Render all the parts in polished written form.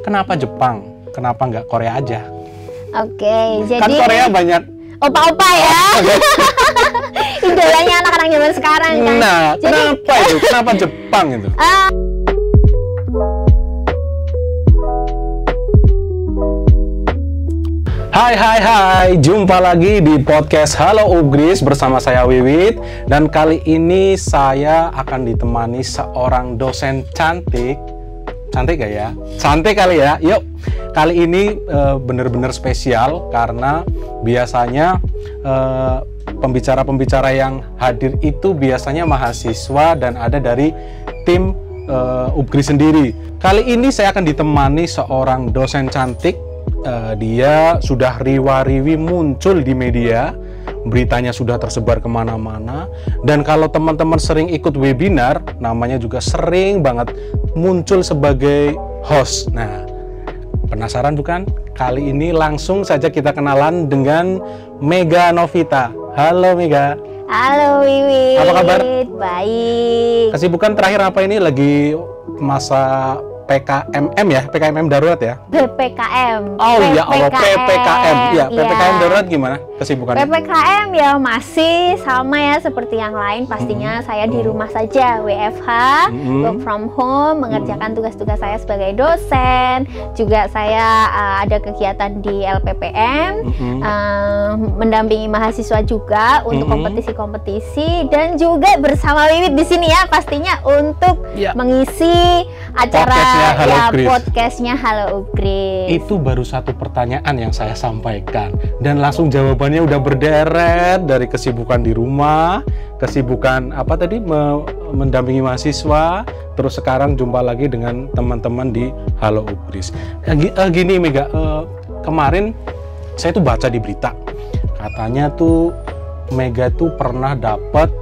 kenapa Jepang? Kenapa nggak Korea aja? Oke, jadi Kan Korea banyak opa-opa ya. Idolanya anak-anak zaman sekarang kan. Nah, Jadi, kenapa itu? Kenapa Jepang itu? Hai, jumpa lagi di podcast Halo Ugris bersama saya Wiwit. Dan kali ini saya akan ditemani seorang dosen cantik. Cantik gak ya? Cantik kali ya? Yuk, kali ini bener-bener spesial karena biasanya pembicara-pembicara yang hadir itu biasanya mahasiswa dan ada dari tim Ugris sendiri. Kali ini saya akan ditemani seorang dosen cantik. Dia sudah riwa-riwi muncul di media, beritanya sudah tersebar kemana-mana, dan kalau teman-teman sering ikut webinar, namanya juga sering banget muncul sebagai host. Nah, penasaran bukan? Kali ini langsung saja kita kenalan dengan Mega Novita. Halo Mega. Halo Wiwit. Apa kabar? Baik. Kesibukan terakhir apa ini? Lagi masa PKMM ya, PKMM darurat ya? PPKM. Oh iya, Allah PPKM. Ya, PPKM ya. darurat gimana kesibukannya? PPKM ya masih sama ya seperti yang lain. Pastinya saya di rumah saja, WFH, work from home, mengerjakan tugas-tugas saya sebagai dosen. Juga saya ada kegiatan di LPPM, mendampingi mahasiswa juga untuk kompetisi-kompetisi, dan juga bersama Wiwit di sini ya, pastinya untuk mengisi acara podcastnya Halo Ugris. Itu baru satu pertanyaan yang saya sampaikan dan langsung jawabannya udah berderet dari kesibukan di rumah, kesibukan apa tadi mendampingi mahasiswa, terus sekarang jumpa lagi dengan teman-teman di Halo Ugris. Gini Mega, kemarin saya tuh baca di berita katanya tuh Mega tuh pernah dapat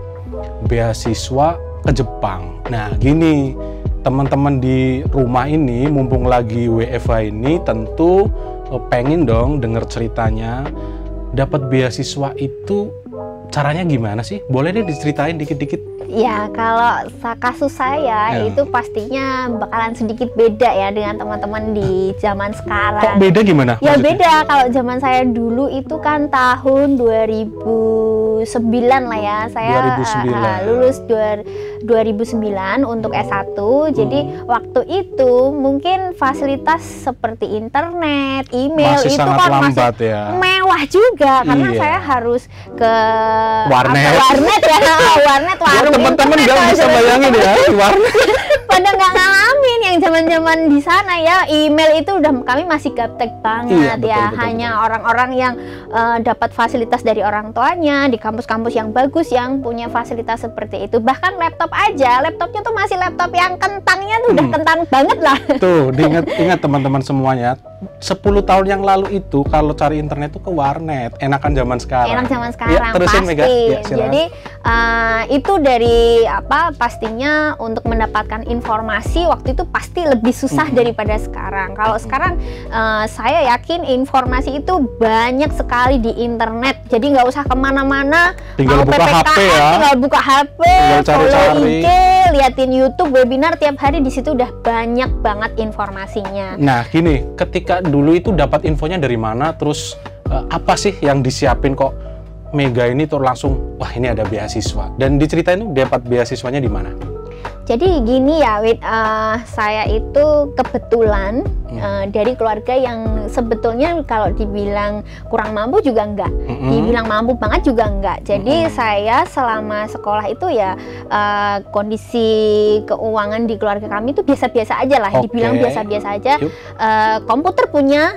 beasiswa ke Jepang. Nah gini, teman-teman di rumah ini mumpung lagi WFH ini tentu pengen dong denger ceritanya. Dapat beasiswa itu caranya gimana sih? Boleh deh diceritain dikit-dikit. Ya, kalau kasus saya itu pastinya bakalan sedikit beda ya dengan teman-teman di zaman sekarang. Kok beda gimana? Ya maksudnya? Beda, kalau zaman saya dulu itu kan tahun 2009 lah ya. Saya 2009. Lulus 2009 untuk S1. Jadi waktu itu mungkin fasilitas seperti internet, email masih itu sangat kan lambat masih ya. mewah juga karena Iya. saya harus ke warnet ya, warnet, warung. Teman-teman nggak bisa bayangin ya di warnet. Pada nggak ngalamin yang zaman-zaman di sana ya. Email itu udah kami masih gaptek banget. Iya, betul. Hanya orang-orang yang dapat fasilitas dari orang tuanya di kampus-kampus yang bagus yang punya fasilitas seperti itu. Bahkan laptop aja, laptopnya tuh masih laptop yang kentangnya tuh udah kentang banget lah. Tuh, ingat teman-teman semuanya. 10 tahun yang lalu itu kalau cari internet tuh ke warnet, enakan zaman sekarang. Enak zaman sekarang, ya, terusin, pasti. Mega. Ya, jadi itu dari pastinya untuk mendapatkan informasi waktu itu pasti lebih susah daripada sekarang. Kalau sekarang saya yakin informasi itu banyak sekali di internet. Jadi nggak usah kemana-mana. Tinggal mau buka PPKM, HP ya. Tinggal buka HP, follow IG, liatin YouTube, webinar tiap hari, di situ udah banyak banget informasinya. Nah, gini, ketika dulu itu dapat infonya dari mana, terus apa sih yang disiapin kok Mega ini tuh langsung wah ini ada beasiswa, dan diceritain tuh dapat beasiswanya di mana? Jadi gini ya, Wit, saya itu kebetulan dari keluarga yang sebetulnya kalau dibilang kurang mampu juga enggak, dibilang mampu banget juga enggak. Jadi saya selama sekolah itu ya kondisi keuangan di keluarga kami itu biasa-biasa aja lah, dibilang biasa-biasa aja. Komputer punya,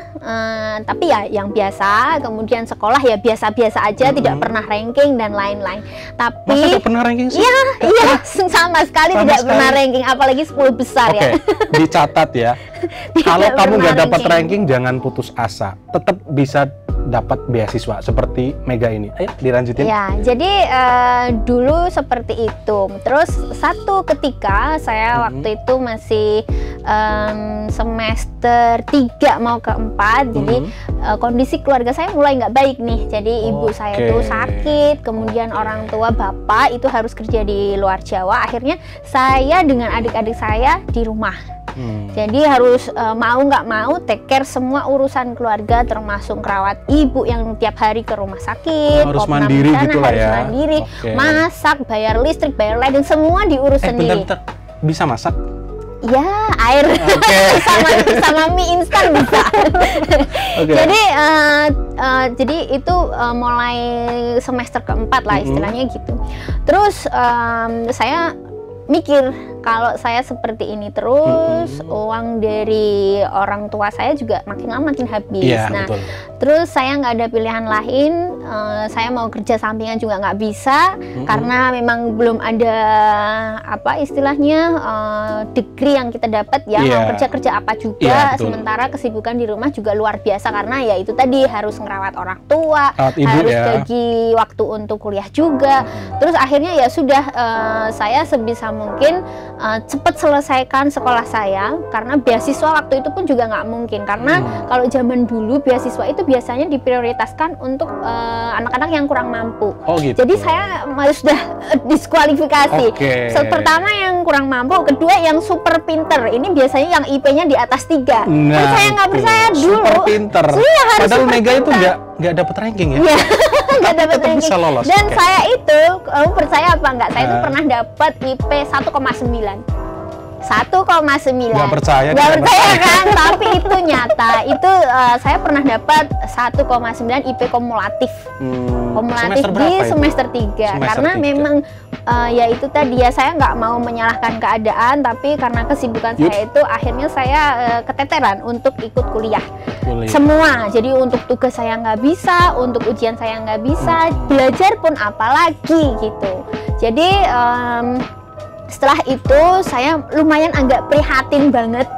tapi ya yang biasa. Kemudian sekolah ya biasa-biasa aja, tidak pernah ranking dan lain-lain. Tapi masa gak pernah ranking sih? Iya, sama sekali tidak pernah ranking, apalagi 10 besar ya. Dicatat ya. Kalau kamu nggak dapat ranking, jangan putus asa. Tetap bisa dapat beasiswa seperti Mega ini. Ayo dilanjutin. Ya, jadi dulu seperti itu. Terus satu ketika saya waktu itu masih semester 3 mau ke 4, jadi kondisi keluarga saya mulai nggak baik nih. Jadi ibu saya tuh sakit, kemudian orang tua bapak itu harus kerja di luar Jawa. Akhirnya saya dengan adik-adik saya di rumah. Jadi harus mau nggak mau take care semua urusan keluarga, termasuk merawat ibu yang tiap hari ke rumah sakit, harus mandiri gitu lah ya. Mandiri, masak, bayar listrik, bayar lighting, semua diurus sendiri. Bentar, bisa masak? Ya, air sama mie instan bisa. Jadi itu mulai semester keempat lah istilahnya gitu. Terus saya mikir kalau saya seperti ini terus uang dari orang tua saya juga makin lama makin habis. Betul. Terus saya nggak ada pilihan lain, saya mau kerja sampingan juga nggak bisa karena memang belum ada apa istilahnya degree yang kita dapat ya, mau kerja apa juga. Sementara kesibukan di rumah juga luar biasa karena ya itu tadi harus ngerawat orang tua, harus bagi waktu untuk kuliah juga. Terus akhirnya ya sudah saya sebisa mungkin cepat selesaikan sekolah saya karena beasiswa waktu itu pun juga nggak mungkin karena kalau zaman dulu beasiswa itu biasanya diprioritaskan untuk anak-anak yang kurang mampu. Jadi saya sudah diskualifikasi. Pertama yang kurang mampu, kedua yang super pinter. Ini biasanya yang IP-nya di atas 3. Saya nggak percaya dulu. Super pinter. Padahal Mega itu nggak dapat ranking ya. Nggak dapat ranking. Bisa lolos. Dan saya itu, kamu percaya apa nggak? Saya itu pernah dapat IP 1,9. 1,9. Nggak percaya kan? Tapi itu nyata. Itu saya pernah dapat 1,9 IP kumulatif. Kumulatif di semester 3. Karena memang ya itu tadi ya, saya nggak mau menyalahkan keadaan, tapi karena kesibukan saya itu akhirnya saya keteteran untuk ikut kuliah. Semua. Jadi untuk tugas saya nggak bisa, untuk ujian saya nggak bisa, belajar pun apalagi gitu. Jadi setelah itu saya lumayan agak prihatin banget,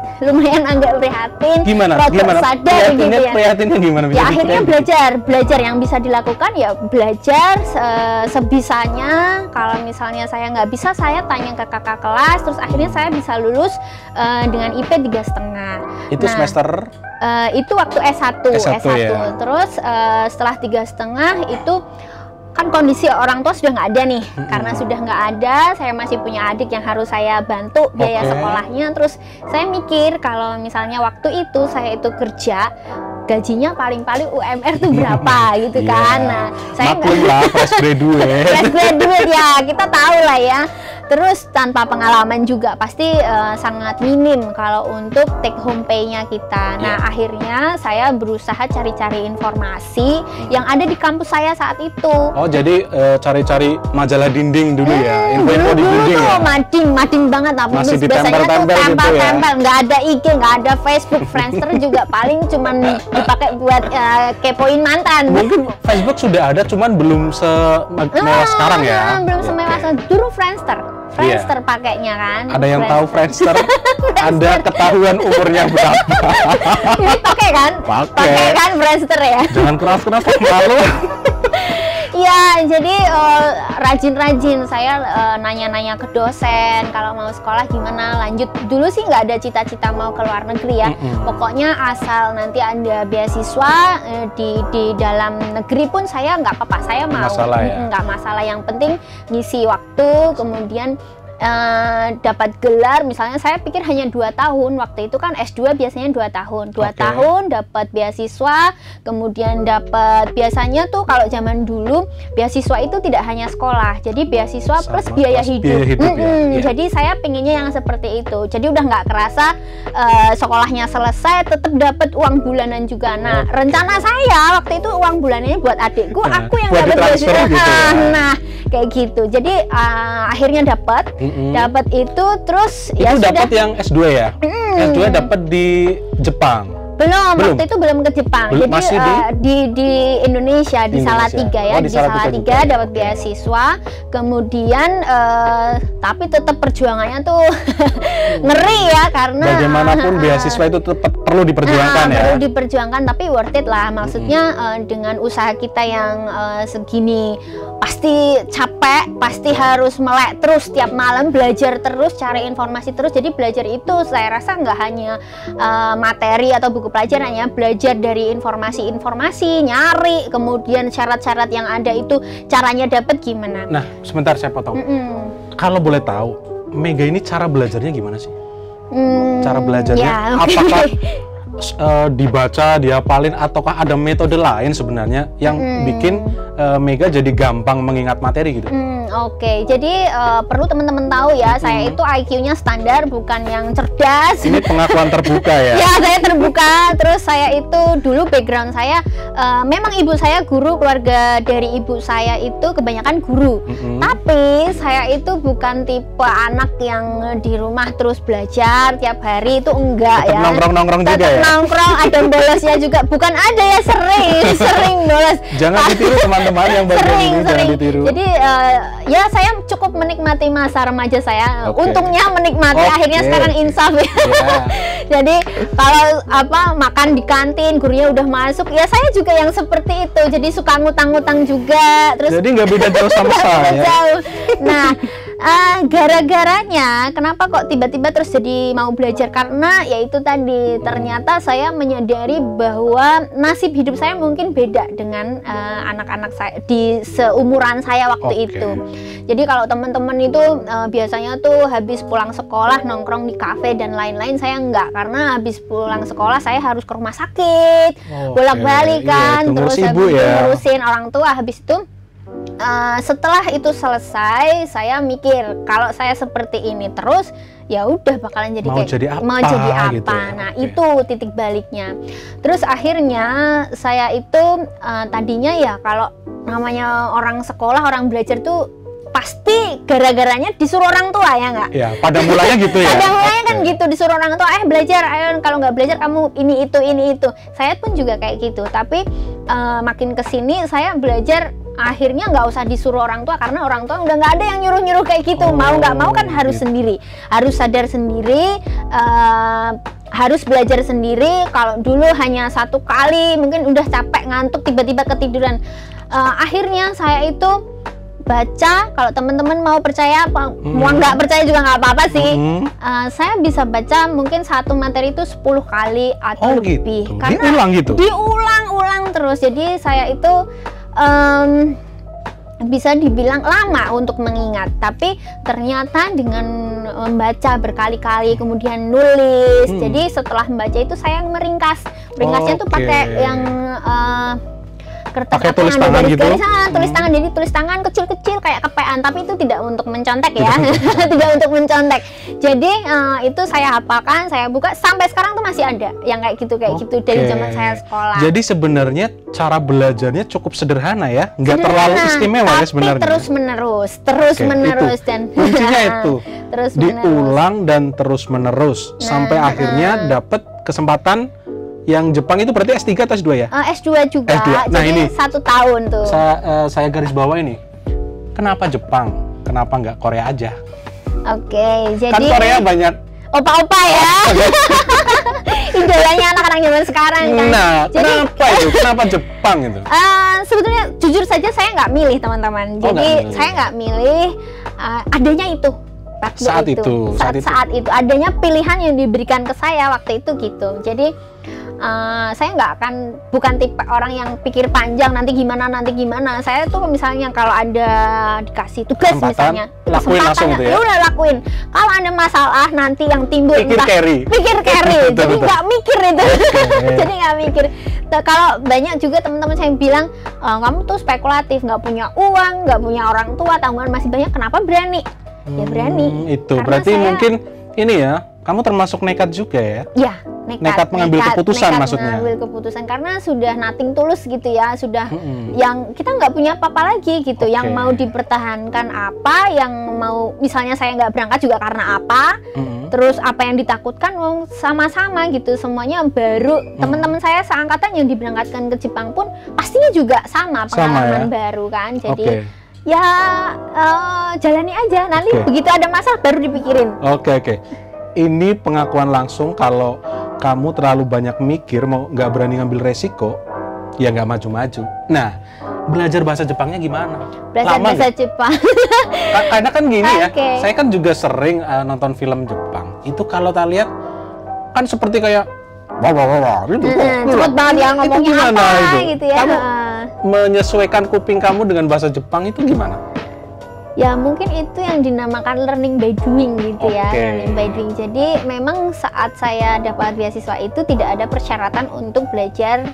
Gimana? Sadar gitu ya. Prihatinnya gimana? Ya akhirnya belajar yang bisa dilakukan ya belajar sebisanya. Kalau misalnya saya nggak bisa, saya tanya ke kakak kelas, terus akhirnya saya bisa lulus dengan IP 3,5. Itu semester? Itu waktu S1. Ya. Terus setelah 3,5 itu kan kondisi orang tua sudah nggak ada nih, karena sudah nggak ada, saya masih punya adik yang harus saya bantu biaya sekolahnya. Terus saya mikir kalau misalnya waktu itu saya itu kerja, gajinya paling-paling UMR tuh berapa gitu kan. Nah, saya nggak fresh graduate ya, kita tahu lah ya. Terus tanpa pengalaman juga pasti sangat minim kalau untuk take home pay-nya kita. Nah, akhirnya saya berusaha cari-cari informasi yang ada di kampus saya saat itu. Oh, jadi cari-cari majalah dinding dulu ya, info-info di dinding ya? Mading banget. Masih biasanya tuh tempel-tempel gitu ya? Nggak ada IG, nggak ada Facebook, Friendster juga paling cuman dipakai buat kepoin mantan. Mungkin Facebook sudah ada, cuman belum semewah sekarang ya? Belum semewah. Dulu Friendster pakainya kan. Ada yang tahu Friendster? Anda ketahuan umurnya berapa? Pakai kan? Pakai kan Friendster ya? Jangan keras-keras, malu. Ya, jadi rajin-rajin saya nanya-nanya ke dosen kalau mau sekolah gimana lanjut. Dulu sih nggak ada cita-cita mau ke luar negeri ya. Pokoknya asal nanti ada beasiswa di dalam negeri pun saya nggak apa-apa, saya mau. Nggak masalah, yang penting ngisi waktu, kemudian dapat gelar. Misalnya saya pikir hanya 2 tahun, waktu itu kan S2 biasanya 2 tahun. 2 tahun dapat beasiswa, kemudian dapat, biasanya tuh kalau zaman dulu beasiswa itu tidak hanya sekolah, jadi beasiswa plus biaya hidup. Jadi saya pinginnya yang seperti itu. Jadi udah nggak kerasa sekolahnya selesai tetap dapat uang bulanan juga. Nah, rencana saya waktu itu uang bulanannya buat adikku, aku yang dapat beasiswa. Nah, kayak gitu. Jadi akhirnya dapat itu, terus itu ya dapat yang S2 ya? S2 dapat di Jepang? Belum, waktu itu belum ke Jepang. Jadi masih di Indonesia, di Salatiga ya. Di Salatiga dapat beasiswa. Kemudian tapi tetap perjuangannya tuh ngeri ya, karena bagaimanapun beasiswa itu tetap perlu diperjuangkan ya. Perlu diperjuangkan, tapi worth it lah. Maksudnya dengan usaha kita yang segini, pasti capek, pasti harus melek terus tiap malam, belajar terus, cari informasi terus. Jadi belajar itu saya rasa nggak hanya materi atau buku pelajaran ya, belajar dari informasi-informasi, nyari, kemudian syarat-syarat yang ada itu caranya dapat gimana. Nah, sebentar saya potong. Kalau boleh tahu, Mega ini cara belajarnya gimana sih? Cara belajarnya ya, okay. apakah dibaca, dihafalin, ataukah ada metode lain sebenarnya yang bikin Mega jadi gampang mengingat materi gitu? Oke, jadi perlu teman-teman tahu ya, saya itu IQ-nya standar, bukan yang cerdas. Ini pengakuan terbuka ya? Ya, saya terbuka. Terus saya itu dulu background saya, memang ibu saya guru, keluarga dari ibu saya itu kebanyakan guru. Tapi saya itu bukan tipe anak yang di rumah terus belajar tiap hari, itu enggak. Tetap ya. Nongkrong-nongkrong juga ya? Nongkrong, ada bolosnya juga. Bukan ada ya, sering bolos. Jangan ditiru teman-teman yang bagian ini, jangan ditiru. Jadi ya saya cukup menikmati masa remaja saya. Okay. Untungnya menikmati, akhirnya sekarang insaf ya. Yeah. Jadi kalau makan di kantin, gurunya udah masuk, ya saya juga yang seperti itu. Jadi suka ngutang-ngutang juga. Terus jadi nggak beda jauh sama saya. Jauh. Nah, gara-garanya kenapa kok tiba-tiba terus jadi mau belajar, karena yaitu tadi ternyata saya menyadari bahwa nasib hidup saya mungkin beda dengan anak-anak saya di seumuran saya waktu itu. Jadi kalau teman-teman itu biasanya tuh habis pulang sekolah nongkrong di kafe dan lain-lain, saya enggak, karena habis pulang sekolah saya harus ke rumah sakit, bolak-balik kan, terus ngurusin orang tua. Habis itu setelah itu selesai, saya mikir kalau saya seperti ini terus, ya udah bakalan jadi mau jadi apa gitu ya? Nah, itu titik baliknya. Terus akhirnya saya itu tadinya ya kalau namanya orang sekolah, orang belajar tuh pasti gara-garanya disuruh orang tua, ya nggak? Ya, pada mulanya gitu ya. Pada mulanya kan gitu, disuruh orang tua, belajar, ayo, kalau nggak belajar kamu ini itu. Saya pun juga kayak gitu, tapi makin kesini saya belajar akhirnya nggak usah disuruh orang tua, karena orang tua udah nggak ada yang nyuruh-nyuruh kayak gitu. Mau nggak mau kan harus sendiri, harus sadar sendiri, harus belajar sendiri. Kalau dulu hanya satu kali mungkin udah capek, ngantuk, tiba-tiba ketiduran. Akhirnya saya itu baca, kalau teman-teman mau percaya, mau nggak percaya juga nggak apa-apa sih. Saya bisa baca mungkin satu materi itu 10 kali atau lebih. Gitu. Karena diulang gitu? Diulang-ulang terus. Jadi saya itu bisa dibilang lama untuk mengingat, tapi ternyata dengan membaca berkali-kali kemudian nulis, jadi setelah membaca itu saya meringkasnya tuh pakai yang kertas, pakai tulis tangan gitu? Tulis tangan, jadi tulis tangan kecil-kecil kayak kepean, tapi itu tidak untuk mencontek ya. Tidak untuk mencontek. Jadi itu saya hafalkan, saya buka, sampai sekarang tuh masih ada yang kayak gitu dari zaman saya sekolah. Jadi sebenarnya cara belajarnya cukup sederhana ya, nggak terlalu istimewa ya sebenarnya. Terus menerus dan kuncinya itu terus diulang dan terus menerus sampai akhirnya dapat kesempatan. Yang Jepang itu berarti S3 atau S2 ya? S2 juga. S2. Nah, jadi ini 1 tahun tuh. Saya garis bawah ini. Kenapa Jepang? Kenapa nggak Korea aja? Oke, jadi kan Korea banyak opa-opa ya. Idolanya anak-anak zaman sekarang kan. Nah, jadi, kenapa Jepang itu? Sebetulnya jujur saja saya nggak milih, teman-teman. Jadi saya nggak milih, adanya itu. Saat itu adanya pilihan yang diberikan ke saya waktu itu gitu. Jadi saya bukan tipe orang yang pikir panjang nanti gimana. Saya tuh misalnya kalau ada dikasih tugas misalnya, lakuin langsung gitu ya. Udah lakuin. Kalau ada masalah nanti yang timbul pikir carry. Jadi nggak mikir itu. Jadi nggak mikir. Kalau banyak juga teman-teman saya yang bilang, kamu tuh spekulatif, nggak punya uang, nggak punya orang tua, tanggungan masih banyak, kenapa berani? Ya berani. Itu berarti mungkin ini ya, kamu termasuk nekat juga ya? Iya, nekat mengambil keputusan maksudnya. Mengambil keputusan karena sudah nothing tulus gitu ya, sudah yang kita nggak punya apa-apa lagi gitu, yang mau dipertahankan apa, yang mau misalnya saya nggak berangkat juga karena apa, terus apa yang ditakutkan sama-sama gitu, semuanya baru. Teman-teman saya seangkatan yang diberangkatkan ke Jepang pun pastinya juga sama pengalaman baru kan, jadi ya jalani aja, nanti begitu ada masalah baru dipikirin. Oke. Ini pengakuan langsung kalau kamu terlalu banyak mikir, nggak berani ngambil resiko, ya nggak maju-maju. Nah, belajar bahasa Jepangnya gimana? Belajar bahasa Jepang. Karena kan gini ya, saya kan juga sering nonton film Jepang. Itu kalau kita lihat kan seperti kayak cepet banget ya ngomongnya apa gitu ya. Kamu menyesuaikan kuping kamu dengan bahasa Jepang itu gimana? Ya mungkin itu yang dinamakan learning by doing gitu ya, Oke. learning by doing. Jadi memang saat saya dapat beasiswa itu tidak ada persyaratan untuk belajar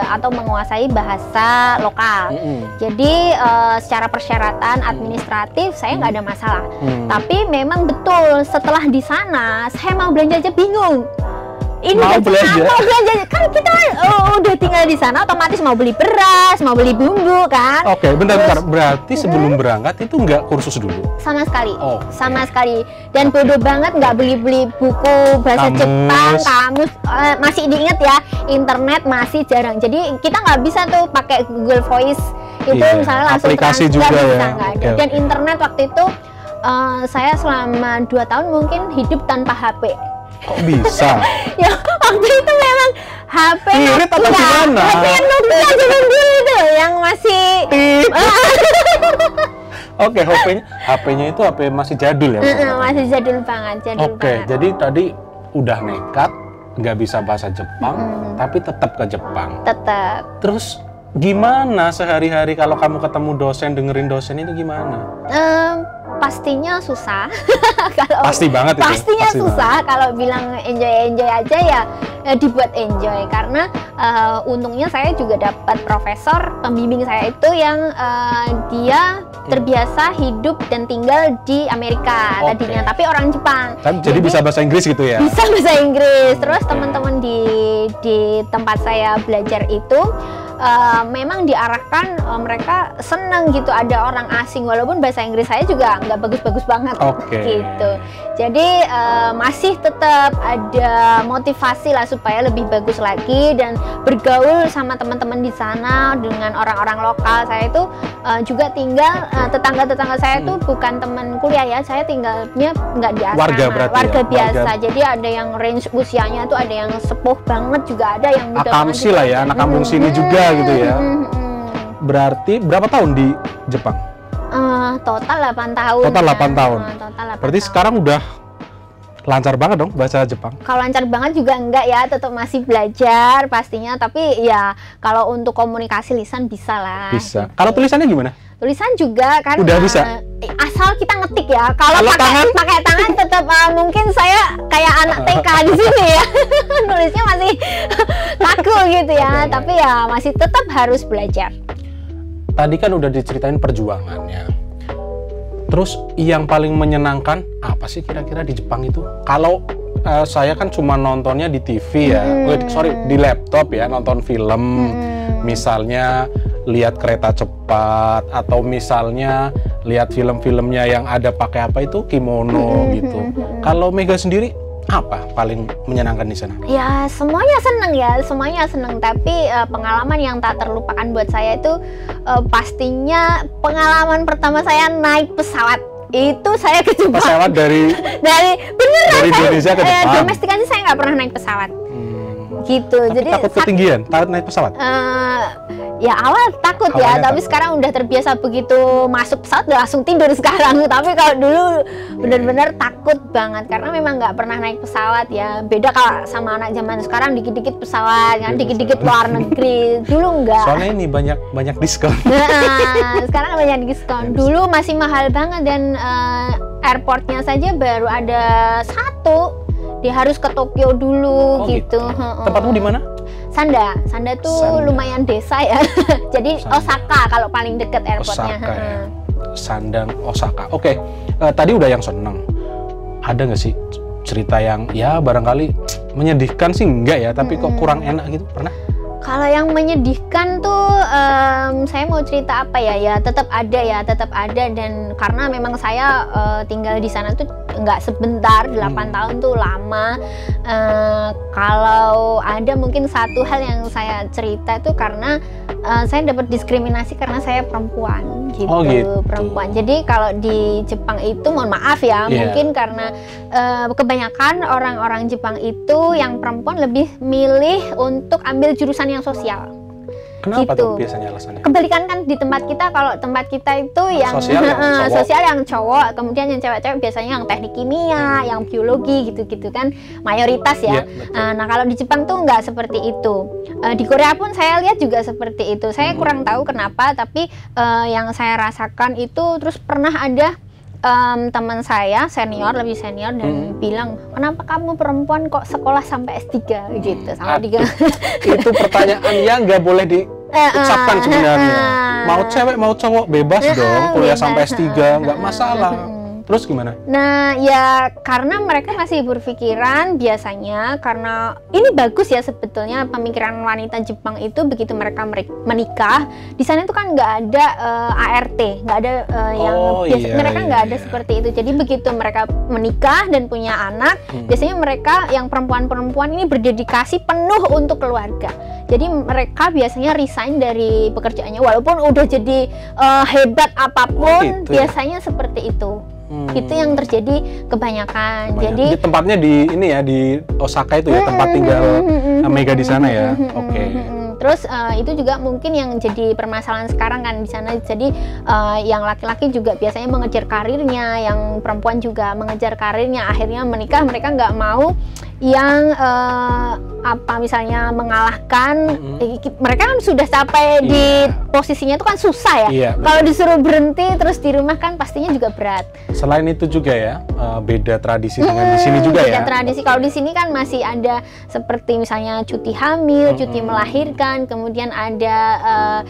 atau menguasai bahasa lokal. Jadi secara persyaratan administratif saya nggak ada masalah. Tapi memang betul setelah di sana saya mau belanja aja bingung. Ini Mau belanja? mau belanja kan kita udah tinggal di sana otomatis mau beli beras, mau beli bumbu kan. Oke, bentar. Berarti sebelum berangkat itu nggak kursus dulu? Sama sekali, Oh, sama sekali. Dan bodoh banget nggak beli buku bahasa Kamus. Jepang, kamus. Masih diingat ya, internet masih jarang. Jadi kita nggak bisa tuh pakai Google Voice itu Iya, misalnya langsung aplikasi nggak juga bisa, ya. nggak ada. Oke, Dan oke. internet waktu itu saya selama 2 tahun mungkin hidup tanpa HP. Kok bisa? Ya waktu itu memang HP Irit atau Nokia. gimana? HP yang Nokia zaman dulu itu yang masih Oke, HP-nya itu HP masih jadul ya? masih jadul banget, jadul Oke, banget. jadi tadi udah nekat, nggak bisa bahasa Jepang, tapi tetap ke Jepang. Tetap. Terus gimana sehari-hari kalau kamu ketemu dosen, dengerin dosen itu gimana? Pastinya susah. Kalau Pasti banget itu. pastinya Pasti susah. Kalau bilang enjoy aja ya dibuat enjoy karena untungnya saya juga dapat profesor pembimbing saya itu yang dia terbiasa hidup dan tinggal di Amerika Oke. tadinya, tapi orang Jepang. Jadi bisa bahasa Inggris gitu ya? Bisa bahasa Inggris. Terus teman-teman di tempat saya belajar itu memang diarahkan mereka senang gitu ada orang asing walaupun bahasa Inggris saya juga nggak bagus-bagus banget Oke. gitu. Jadi masih tetap ada motivasi lah supaya lebih bagus lagi dan bergaul sama teman-teman di sana dengan orang-orang lokal. Saya itu juga tinggal tetangga-tetangga saya itu bukan teman kuliah ya, saya tinggalnya nggak di asrama, Warga berarti warga ya? biasa. Warga. Jadi ada yang range usianya tuh ada yang sepuh banget juga ada yang muda banget Akamsi juga lah ya, ada. anak kampung sini juga gitu ya. Berarti berapa tahun di Jepang? Total 8 tahun. Total 8 tahun. Total 8 Berarti tahun. sekarang udah lancar banget dong bahasa Jepang? Kalau lancar banget juga enggak ya, tetap masih belajar pastinya. Tapi ya kalau untuk komunikasi lisan bisa lah. Bisa. Kalau tulisannya gimana? Tulisan juga kan. Udah bisa? Asal kita ngetik ya. Kalau Kalau pakai tangan tetap mungkin saya kayak anak TK di sini ya. Nulisnya masih kaku gitu ya. Oke. Tapi ya masih tetap harus belajar. Tadi kan udah diceritain perjuangannya. Terus yang paling menyenangkan apa sih kira-kira di Jepang itu? Kalau saya kan cuma nontonnya di TV ya, di laptop ya, nonton film. Misalnya lihat kereta cepat atau misalnya lihat film-filmnya yang ada pakai apa itu kimono gitu. Kalau Mega sendiri apa paling menyenangkan di sana? Ya semuanya seneng ya, semuanya seneng. Tapi pengalaman yang tak terlupakan buat saya itu pastinya pengalaman pertama saya naik pesawat. Itu saya ke Jepang. Pesawat dari beneran dari Indonesia ke Jepang. domestik aja saya nggak pernah naik pesawat. Gitu. Tapi Jadi takut ketinggian, takut naik pesawat. ya awal takut ya, Awalnya tapi takut. sekarang udah terbiasa begitu masuk pesawat udah langsung tidur sekarang. Tapi kalau dulu benar-benar takut banget karena memang nggak pernah naik pesawat ya. Beda kalau sama anak zaman sekarang dikit-dikit pesawat kan, dikit-dikit luar negeri. Dulu enggak. Soalnya ini banyak diskon. Nah, sekarang banyak diskon. Dulu masih mahal banget dan airportnya saja baru ada satu. Dia harus ke Tokyo dulu gitu. Tempatmu di mana? Sanda tuh Sanda. lumayan desa ya. Jadi Sanda. Osaka kalau paling deket airportnya. Osaka ya. Sandang Osaka. Oke, tadi udah yang seneng. Ada nggak sih cerita yang ya barangkali menyedihkan sih enggak ya, tapi kok kurang enak gitu? Pernah? Kalau yang menyedihkan tuh saya mau cerita apa ya? Ya tetap ada dan karena memang saya tinggal di sana tuh nggak sebentar, 8 tahun tuh lama. Kalau ada mungkin satu hal yang saya cerita itu karena saya dapat diskriminasi karena saya perempuan gitu, Oh, gitu. perempuan. Jadi kalau di Jepang itu mohon maaf ya, Iya. mungkin karena kebanyakan orang-orang Jepang itu yang perempuan lebih milih untuk ambil jurusan yang sosial. Kenapa gitu. tuh biasanya alasannya? Kebalikan kan di tempat kita, kalau tempat kita itu yang sosial yang cowok, kemudian yang cewek-cewek biasanya yang teknik kimia, yang biologi gitu-gitu kan mayoritas ya. Nah kalau di Jepang tuh nggak seperti itu. Di Korea pun saya lihat juga seperti itu. Saya kurang tahu kenapa, tapi yang saya rasakan itu terus pernah ada teman saya lebih senior dan bilang, kenapa kamu perempuan kok sekolah sampai S3 gitu sama dia. Itu pertanyaan yang nggak boleh diucapkan sebenarnya. Mau cewek mau cowok bebas dong kuliah sampai S3, nggak masalah. Terus gimana? Nah ya karena mereka masih berpikiran biasanya, karena ini bagus ya sebetulnya pemikiran wanita Jepang itu, begitu mereka menikah di sana itu kan nggak ada ART, nggak ada yang biasa, mereka nggak ada seperti itu. Jadi begitu mereka menikah dan punya anak, biasanya mereka yang perempuan-perempuan ini berdedikasi penuh untuk keluarga. Jadi mereka biasanya resign dari pekerjaannya walaupun udah jadi hebat apapun, biasanya seperti itu. Itu yang terjadi kebanyakan. Jadi di tempatnya di ini ya, di Osaka itu ya, tempat tinggal Mega di sana ya. Oke. Terus itu juga mungkin yang jadi permasalahan sekarang kan di sana. Jadi yang laki-laki juga biasanya mengejar karirnya, yang perempuan juga mengejar karirnya. Akhirnya menikah, mereka nggak mau yang misalnya mengalahkan. Mereka kan sudah sampai di posisinya itu kan susah ya. Kalau disuruh berhenti terus di rumah kan pastinya juga berat. Selain itu juga ya, beda tradisi dengan di sini juga ya. Beda tradisi. Kalau di sini kan masih ada seperti misalnya cuti hamil, cuti melahirkan, kemudian ada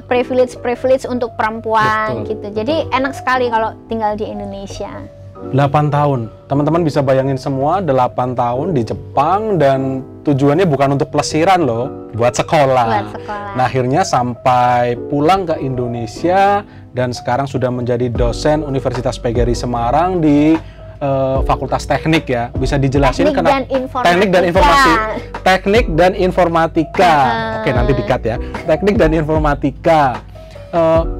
privilege untuk perempuan gitu. Jadi enak sekali kalau tinggal di Indonesia. 8 tahun, teman-teman bisa bayangin semua, 8 tahun di Jepang, dan tujuannya bukan untuk pelesiran loh, buat sekolah. Nah akhirnya sampai pulang ke Indonesia dan sekarang sudah menjadi dosen Universitas PGRI Semarang di Fakultas Teknik ya. Bisa dijelasin Teknik dan Informatika. Oke, nanti di-cut ya. Teknik dan Informatika.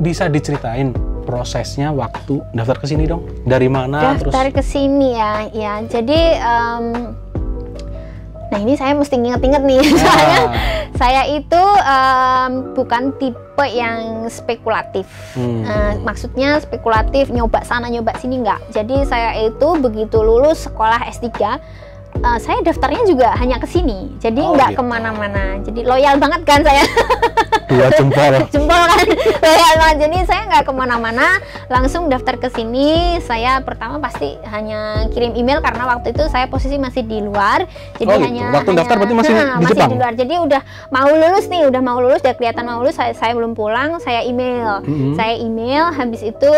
Bisa diceritain prosesnya waktu daftar ke sini dong? Dari mana? Daftar ke sini ya. Jadi nah ini saya mesti nginget-nginget nih. Soalnya saya itu bukan tipe yang spekulatif. Maksudnya spekulatif nyoba sana nyoba sini enggak. Jadi saya itu begitu lulus sekolah S3, saya daftarnya juga hanya ke sini. Jadi nggak kemana-mana. Jadi loyal banget kan saya. Dua jempol. Jempol kan. Loyal banget. Jadi saya nggak kemana-mana, langsung daftar ke sini. Saya pertama pasti hanya kirim email karena waktu itu saya posisi masih di luar. Jadi waktu daftar berarti masih di Jepang? Di luar. Jadi udah mau lulus, udah kelihatan mau lulus. Saya belum pulang, saya email. Saya email, habis itu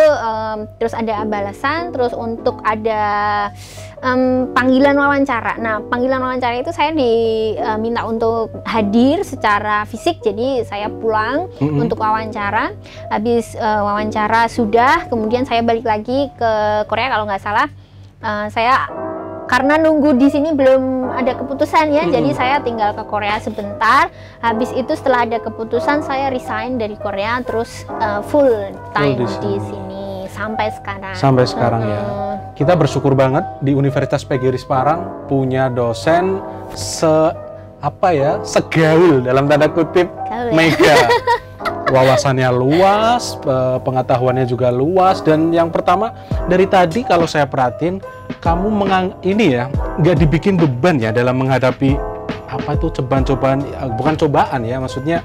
terus ada balasan, terus untuk ada panggilan wawancara. Nah, panggilan wawancara itu saya diminta untuk hadir secara fisik, jadi saya pulang untuk wawancara. Habis wawancara sudah, kemudian saya balik lagi ke Korea kalau nggak salah. Saya karena nunggu di sini belum ada keputusan ya, jadi saya tinggal ke Korea sebentar. Habis itu setelah ada keputusan saya resign dari Korea, terus full time di sini sampai sekarang. Sampai sekarang ya. Kita bersyukur banget di Universitas PGRI Semarang punya dosen segaul dalam tanda kutip Mega. Wawasannya luas, pengetahuannya juga luas, dan yang pertama dari tadi kalau saya perhatiin kamu nggak dibikin beban ya dalam menghadapi cobaan-cobaan, bukan cobaan ya, maksudnya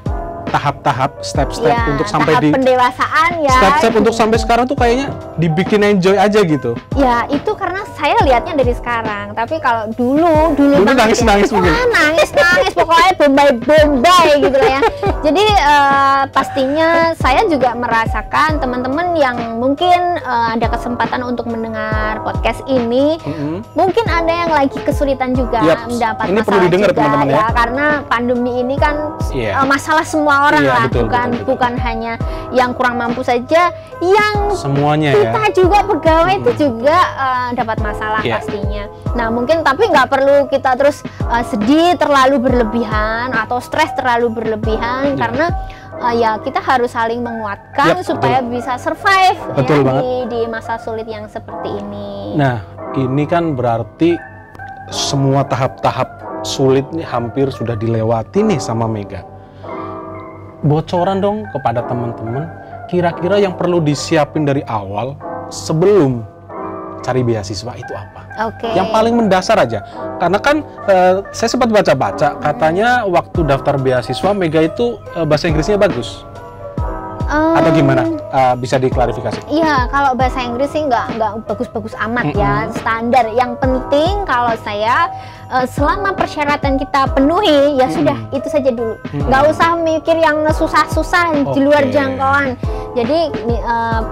tahap-tahap, step-step untuk sampai di pendewasaan ya. Step-step untuk sampai sekarang tuh kayaknya dibikin enjoy aja gitu. Ya itu karena saya lihatnya dari sekarang. Tapi kalau dulu nangis mungkin. Nangis pokoknya bombay gitu lah ya. Jadi pastinya saya juga merasakan teman-teman yang mungkin ada kesempatan untuk mendengar podcast ini, mungkin ada yang lagi kesulitan juga mendapat ini masalah perlu didengar teman-teman ya. Karena pandemi ini kan masalah semua orang lah, bukan hanya yang kurang mampu saja, yang semuanya kita juga pegawai itu juga dapat masalah pastinya. Nah mungkin tapi nggak perlu kita terus sedih terlalu berlebihan atau stres terlalu berlebihan, karena kita harus saling menguatkan supaya bisa survive di masa sulit yang seperti ini. Nah ini kan berarti semua tahap-tahap sulit nih hampir sudah dilewati nih sama Mega. bocoran dong kepada teman-teman, kira-kira yang perlu disiapin dari awal sebelum cari beasiswa itu apa? Oke. Yang paling mendasar aja, karena kan saya sempat baca-baca katanya waktu daftar beasiswa Mega itu bahasa Inggrisnya bagus atau gimana? Bisa diklarifikasi? Iya, kalau bahasa Inggris sih nggak bagus-bagus amat ya, standar. Yang penting kalau saya selama persyaratan kita penuhi ya sudah itu saja dulu, nggak usah mikir yang susah-susah di luar jangkauan. Jadi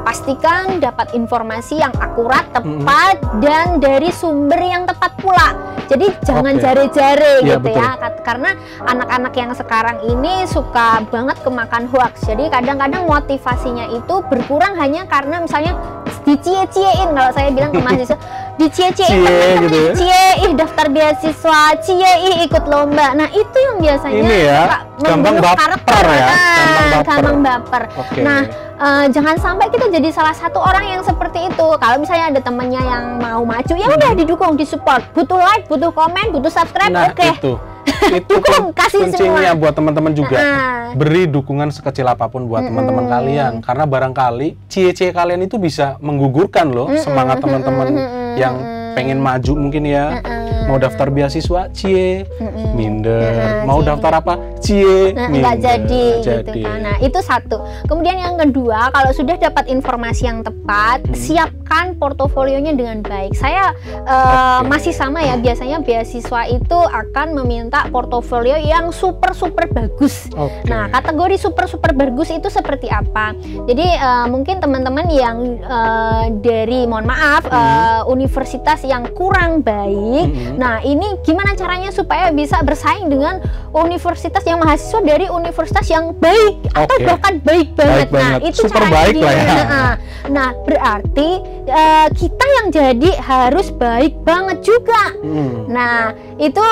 pastikan dapat informasi yang akurat, tepat, dan dari sumber yang tepat pula. Jadi jangan jare-jare gitu betul. Ya, karena anak-anak yang sekarang ini suka banget kemakan hoax. Jadi kadang-kadang motivasinya itu berkurang hanya karena misalnya dicie-ciein, kalau saya bilang ke mahasiswa, dicie-ciein teman-teman, gitu ya? Cie, daftar beasiswa, cie, ikut lomba. Nah itu yang biasanya ini ya, gampang baper ya, gampang baper. Okay. Nah jangan sampai kita jadi salah satu orang yang seperti itu. Kalau misalnya ada temennya yang mau maju, ya udah didukung, disupport. Butuh like, butuh komen, butuh subscribe, nah, itu kasih kuncinya semua. Buat teman-teman juga. Beri dukungan sekecil apapun buat teman-teman kalian, karena barangkali cie-cie kalian itu bisa menggugurkan loh semangat teman-teman yang pengen maju mungkin ya. Mau daftar beasiswa, cie, minder. Mau daftar apa, cie, minder. Nggak jadi gitu kan. Nah itu satu. Kemudian yang kedua, kalau sudah dapat informasi yang tepat, siapkan portofolionya dengan baik. Saya masih sama ya, biasanya beasiswa itu akan meminta portofolio yang super bagus. Nah kategori super bagus itu seperti apa? Jadi mungkin teman-teman yang dari, mohon maaf, universitas yang kurang baik. Nah ini gimana caranya supaya bisa bersaing dengan universitas yang mahasiswa dari universitas yang baik atau bahkan baik banget. Nah itu super caranya baik lah ya. Nah berarti kita yang jadi harus baik banget juga. Nah itu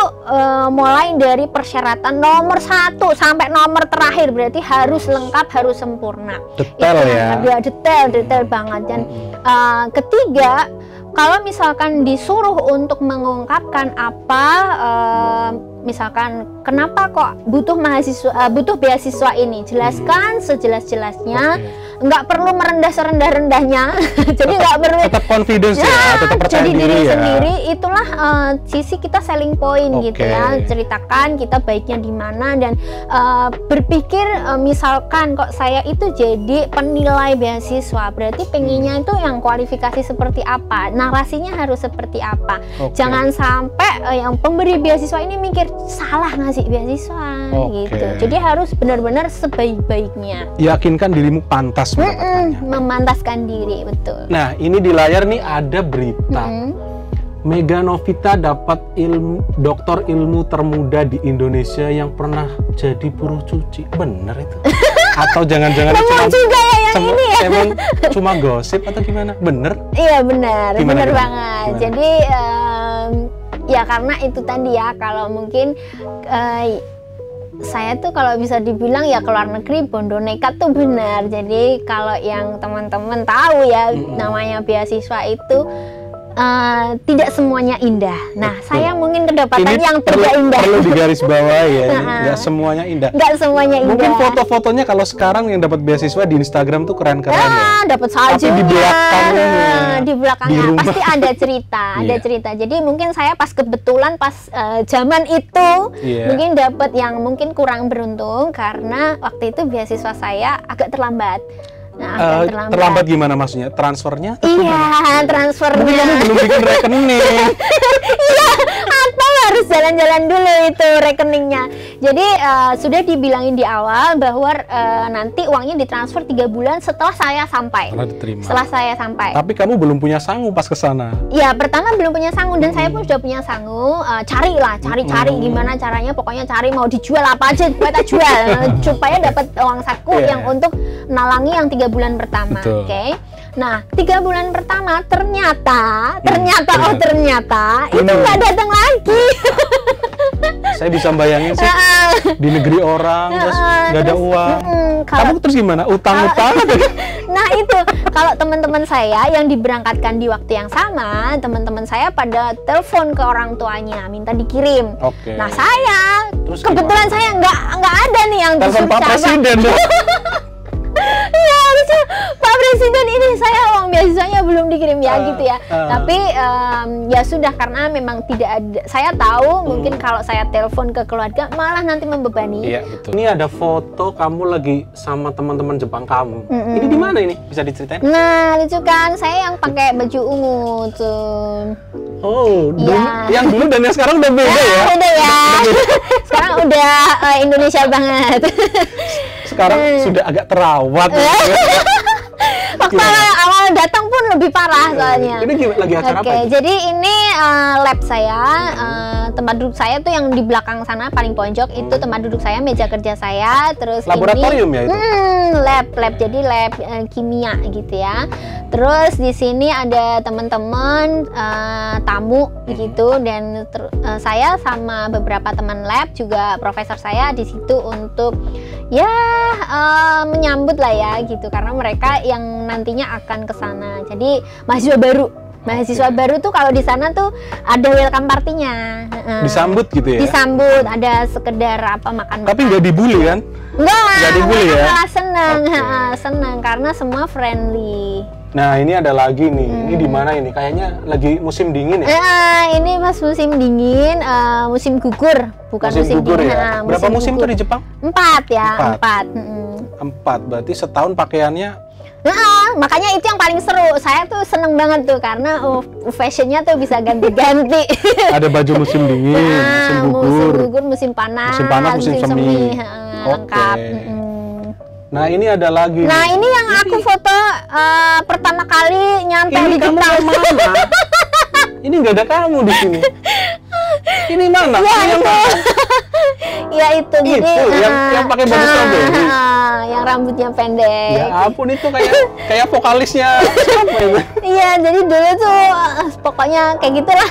mulai dari persyaratan nomor 1 sampai nomor terakhir, berarti harus lengkap, harus sempurna. Detail ya. Detail banget. Dan ketiga, kalau misalkan disuruh untuk mengungkapkan apa, misalkan kenapa kok butuh beasiswa ini, jelaskan sejelas-jelasnya. Nggak perlu merendah serendah-rendahnya. Jadi nggak perlu, tetap confidence ya, tetap percaya jadi diri ya. Sendiri itulah sisi kita selling point gitu ya. Ceritakan kita baiknya di mana, dan berpikir misalkan kok saya itu jadi penilai beasiswa, berarti pengennya itu yang kualifikasi seperti apa, narasinya harus seperti apa. Jangan sampai yang pemberi beasiswa ini mikir salah ngasih beasiswa gitu. Jadi harus benar-benar sebaik-baiknya. Yakinkan dirimu pantas memantaskan diri, betul. Nah ini di layar nih ada berita Mega Novita dapat doktor ilmu termuda di Indonesia yang pernah jadi buruh cuci. Bener itu? Atau jangan-jangan juga ya yang ini ya? Emang cuma gosip atau gimana? Bener? Iya benar, bener banget. Gimana? Jadi ya karena itu tadi ya, kalau mungkin saya tuh kalau bisa dibilang ya keluar negeri bondo nekat tuh benar. Jadi kalau yang teman-teman tahu ya, namanya beasiswa itu tidak semuanya indah. Nah, saya mungkin kedapatan ini yang tidak indah. Perlu digarisbawahi ya, nggak semuanya indah. Nggak semuanya indah. Mungkin foto-fotonya kalau sekarang yang dapat beasiswa di Instagram tuh keren-keren ya. Dapat saljunya. Tapi di belakangnya pasti ada cerita, ada cerita. Jadi mungkin saya pas kebetulan pas zaman itu mungkin dapat yang mungkin kurang beruntung, karena waktu itu beasiswa saya agak terlambat. Nah, terlambat gimana maksudnya? Transfernya? Iya, transfernya. Mungkin kamu belum bikin rekening. Iya, atau harus jalan-jalan dulu itu rekeningnya. Jadi sudah dibilangin di awal bahwa nanti uangnya ditransfer 3 bulan setelah saya sampai. Setelah saya sampai. Tapi kamu belum punya sangu pas ke sana. Iya, pertama belum punya sangu, dan saya pun sudah punya sangu. Cari gimana caranya, pokoknya cari mau dijual apa aja kita jual supaya dapat uang saku yang untuk nalangi yang 3 bulan pertama. Oke. Nah, 3 bulan pertama ternyata itu nggak datang lagi. Saya bisa bayangin sih di negeri orang terus nggak ada uang. Kamu terus gimana? Utang-utang? Nah itu, kalau teman-teman saya yang diberangkatkan di waktu yang sama, teman-teman saya pada telepon ke orang tuanya minta dikirim. Nah saya terus kebetulan saya nggak ada nih yang telepon Pak Presiden dong. Iya, harusnya Pak Presiden ini saya uang beasiswanya belum dikirim ya gitu ya. Tapi ya sudah, karena memang tidak ada. Saya tahu mungkin kalau saya telepon ke keluarga malah nanti membebani. Iya betul. Ini ada foto kamu lagi sama teman-teman Jepang kamu. Ini di mana ini? Bisa diceritain? Nah, lucu kan? Saya yang pakai baju ungu tuh. Oh, Ya. yang dulu dan yang sekarang udah beda ya? Udah ya. Sekarang udah Indonesia banget. Sekarang sudah agak terawat. Waktu awal datang pun lebih parah soalnya. Ini lagi acara apa? Jadi ini lab saya, tempat duduk saya tuh yang di belakang sana paling pojok itu tempat duduk saya, meja kerja saya, terus laboratorium ini, ya itu? lab jadi lab kimia gitu ya. Terus di sini ada teman-teman tamu gitu, dan saya sama beberapa teman lab juga profesor saya di situ untuk ya menyambut lah ya gitu, karena mereka yang nantinya akan ke sana. Jadi mahasiswa baru tuh kalau di sana tuh ada welcome partinya. Disambut gitu ya? Disambut, ada sekedar apa makan. Tapi nggak dibully kan? Nggak dibully ya? malah seneng, seneng karena semua friendly. Nah ini ada lagi nih, ini di mana ini? Kayaknya lagi musim dingin ya? Ini pas musim dingin, musim gugur, bukan musim gugur dingin. ya? Berapa musim tuh di Jepang? 4 ya, 4. 4, berarti setahun pakaiannya. Makanya itu yang paling seru. Saya tuh seneng banget tuh karena fashionnya tuh bisa ganti-ganti. Ada baju musim dingin, musim gugur, musim panas, musim semi. Lengkap. Nah ini ada lagi. Nah ini yang aku foto pertama kali nyampe di Jepang. Ini nggak ada kamu di sini. Ini mana? Ya, ini itu. Ya itu. Jadi yang pakai baju strawberry. Yang rambutnya pendek. Ya ampun, itu kayak vokalisnya siapa itu? Iya, jadi dulu tuh pokoknya kayak gitulah.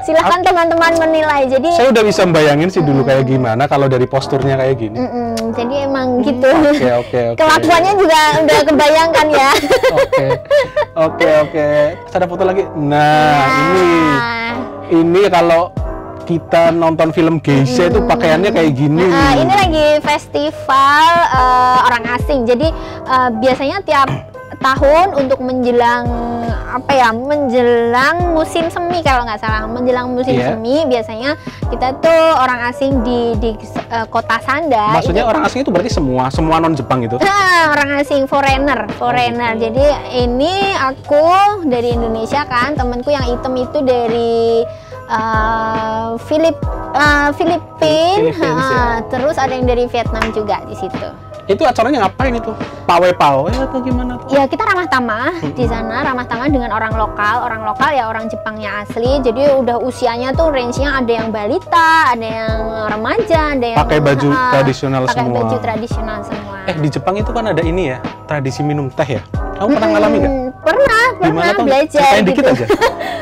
Silahkan teman-teman menilai. Jadi saya udah bisa bayangin sih dulu kayak gimana kalau dari posturnya kayak gini. Jadi emang gitu. Oke. Kelakuannya juga udah kebayangkan ya. Oke. Terus ada foto lagi. Nah, ini kalau kita nonton film geisha itu pakaiannya kayak gini. Ini lagi festival orang asing. Jadi biasanya tiap tahun untuk menjelang menjelang musim semi kalau nggak salah, menjelang musim semi biasanya kita tuh orang asing di kota Sanda. Maksudnya orang asing itu berarti semua non Jepang itu? Orang asing, foreigner. Jadi ini aku dari Indonesia kan, temanku yang hitam itu dari Filipina, terus ada yang dari Vietnam juga di situ. Itu acaranya ngapain itu? Pawe-pawe atau gimana? Ya kita ramah tamah di sana, ramah tamah dengan orang lokal ya orang Jepangnya asli. Jadi udah usianya tuh range-nya ada yang balita, ada yang remaja, ada yang pakai baju tradisional semua. Pakai baju tradisional semua. Di Jepang itu kan ada ini ya, tradisi minum teh ya. Kamu pernah ngalami nggak? Pernah belajar gitu. Dikit aja.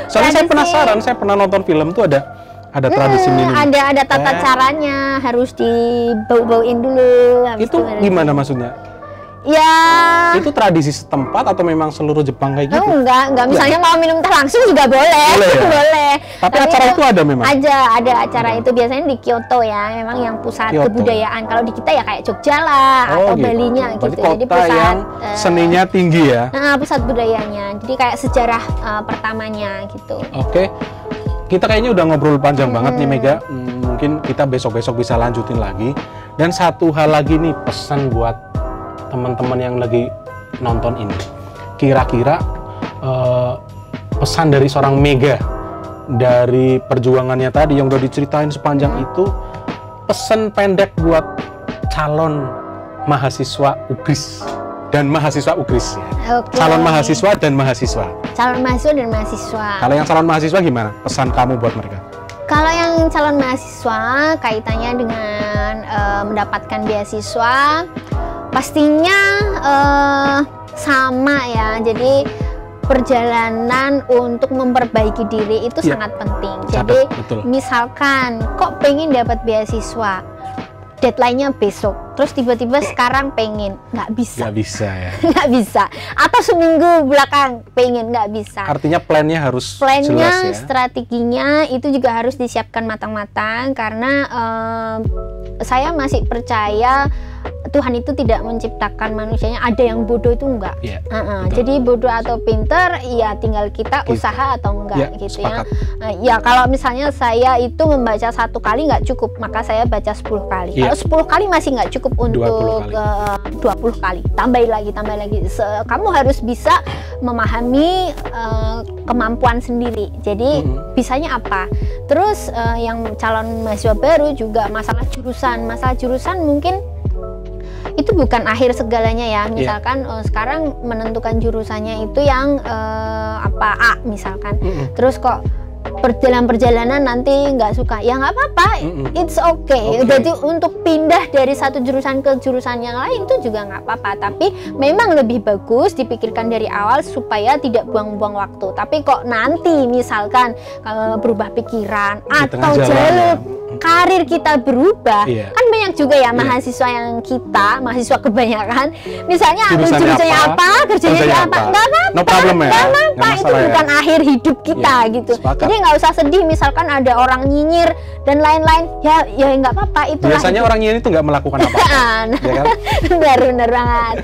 Soalnya saya penasaran, saya pernah nonton film tuh ada tradisi minum. Ada tata caranya, harus dibau-bauin dulu. Itu gimana maksudnya? Ya. Itu tradisi setempat atau memang seluruh Jepang kayak gitu? Enggak. Misalnya mau minum teh langsung juga boleh. Boleh. Tapi acara itu ada memang? Ada acara itu biasanya di Kyoto ya, memang yang pusat kebudayaan. Kalau di kita ya kayak Jogja lah, atau Balinya gitu. Kota jadi pusat yang seninya tinggi ya? Pusat budayanya. Jadi kayak sejarah pertamanya gitu. Oke. Kita kayaknya udah ngobrol panjang banget nih Mega. Mungkin kita besok-besok bisa lanjutin lagi. Dan satu hal lagi nih, pesan buat teman-teman yang lagi nonton ini. Kira-kira pesan dari seorang Mega, dari perjuangannya tadi yang udah diceritain sepanjang itu, pesan pendek buat calon mahasiswa UGRIS dan mahasiswa UGRIS. Calon mahasiswa dan mahasiswa. Calon mahasiswa dan mahasiswa. Kalau yang calon mahasiswa gimana? Pesan kamu buat mereka? Kalau yang calon mahasiswa kaitannya dengan mendapatkan beasiswa, pastinya sama ya. Jadi perjalanan untuk memperbaiki diri itu sangat penting. Jadi misalkan kok pengen dapat beasiswa, deadline-nya besok, terus tiba-tiba sekarang pengen, nggak bisa. Nggak bisa ya. Nggak bisa. Atau seminggu belakang pengen, nggak bisa. Artinya plannya harus jelas ya. Strateginya itu juga harus disiapkan matang-matang, karena saya masih percaya Tuhan itu tidak menciptakan manusianya ada yang bodoh, itu enggak. Yeah, jadi bodoh atau pinter ya tinggal kita usaha atau enggak gitu sepakat. ya. Ya kalau misalnya saya itu membaca 1 kali nggak cukup, maka saya baca 10 kali. Kalau 10 kali masih nggak cukup untuk 20 kali. Tambahin lagi. Kamu harus bisa memahami kemampuan sendiri. Jadi bisanya apa? Terus yang calon mahasiswa baru juga masalah jurusan mungkin itu bukan akhir segalanya ya. Misalkan sekarang menentukan jurusannya itu yang A misalkan. Terus kok perjalanan nanti nggak suka, ya nggak apa-apa, it's okay. Jadi untuk pindah dari satu jurusan ke jurusan yang lain itu juga nggak apa-apa. Tapi memang lebih bagus dipikirkan dari awal supaya tidak buang-buang waktu. Tapi kok nanti misalkan berubah pikiran atau jalur karir kita berubah, kan banyak juga ya mahasiswa yang mahasiswa kebanyakan, misalnya jurusannya apa, kerjanya apa, nggak apa-apa, no problem ya, nggak apa-apa, itu bukan akhir hidup kita gitu. Jadi nggak usah sedih misalkan ada orang nyinyir dan lain-lain, ya nggak apa-apa, itu biasanya orang nyinyir itu nggak melakukan apa-apa. Ya kan? Benar banget.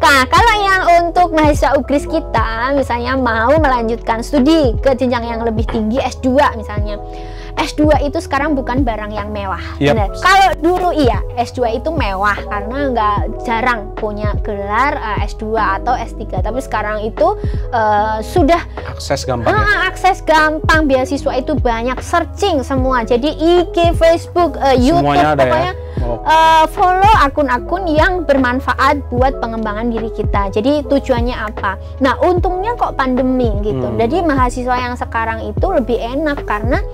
Nah, kalau yang untuk mahasiswa UGRIS kita misalnya mau melanjutkan studi ke jenjang yang lebih tinggi, S2 misalnya. S2 itu sekarang bukan barang yang mewah. Benar. Kalau dulu iya, S2 itu mewah karena nggak jarang punya gelar S2 atau S3. Tapi sekarang itu sudah akses gampang. Akses gampang, beasiswa itu banyak, searching semua. Jadi IG, Facebook, YouTube, pokoknya follow akun-akun yang bermanfaat buat pengembangan diri kita. Jadi tujuannya apa? Nah, untungnya kok pandemi gitu. Jadi mahasiswa yang sekarang itu lebih enak karena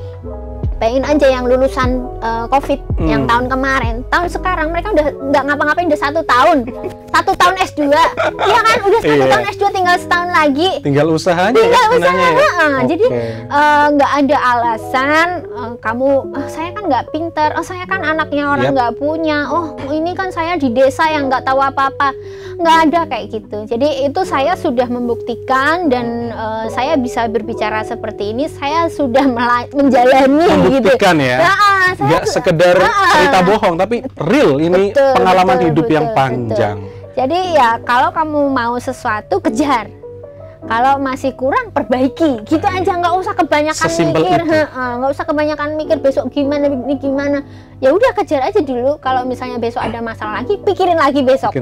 pengen aja yang lulusan COVID yang tahun kemarin, tahun sekarang mereka udah nggak ngapa-ngapain, udah 1 tahun, 1 tahun S2, iya kan, udah 1 tahun S2, tinggal setahun lagi, tinggal usahanya, jadi nggak ada alasan kamu, saya kan nggak pintar, saya kan anaknya orang nggak punya, ini kan saya di desa yang nggak tahu apa-apa, nggak ada kayak gitu. Jadi itu saya sudah membuktikan dan saya bisa berbicara seperti ini, saya sudah menjalani. Buktikan ya, nggak sekedar cerita bohong, tapi real, ini pengalaman hidup yang panjang. Jadi ya kalau kamu mau sesuatu kejar, kalau masih kurang perbaiki, gitu aja, nggak usah kebanyakan mikir, nggak usah kebanyakan mikir besok gimana, ya udah kejar aja dulu. Kalau misalnya besok ada masalah lagi, pikirin lagi besok.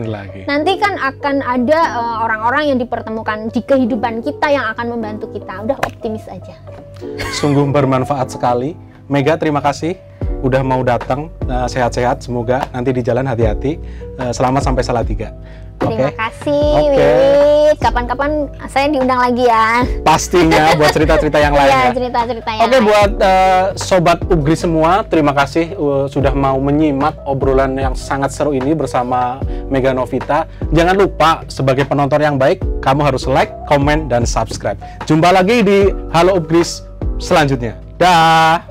Nanti kan akan ada orang-orang yang dipertemukan di kehidupan kita yang akan membantu kita. Udah optimis aja. Sungguh bermanfaat sekali. Mega, terima kasih udah mau datang, sehat-sehat, semoga nanti di jalan hati-hati, selamat sampai Salatiga. Terima kasih, Wiwit. Kapan-kapan saya diundang lagi ya. Pastinya buat cerita-cerita yang lain. Iya, cerita-cerita yang lain. Buat sobat UGRIS semua, terima kasih sudah mau menyimak obrolan yang sangat seru ini bersama Mega Novita. Jangan lupa sebagai penonton yang baik, kamu harus like, komen, dan subscribe. Jumpa lagi di Halo UGRIS selanjutnya. Dah.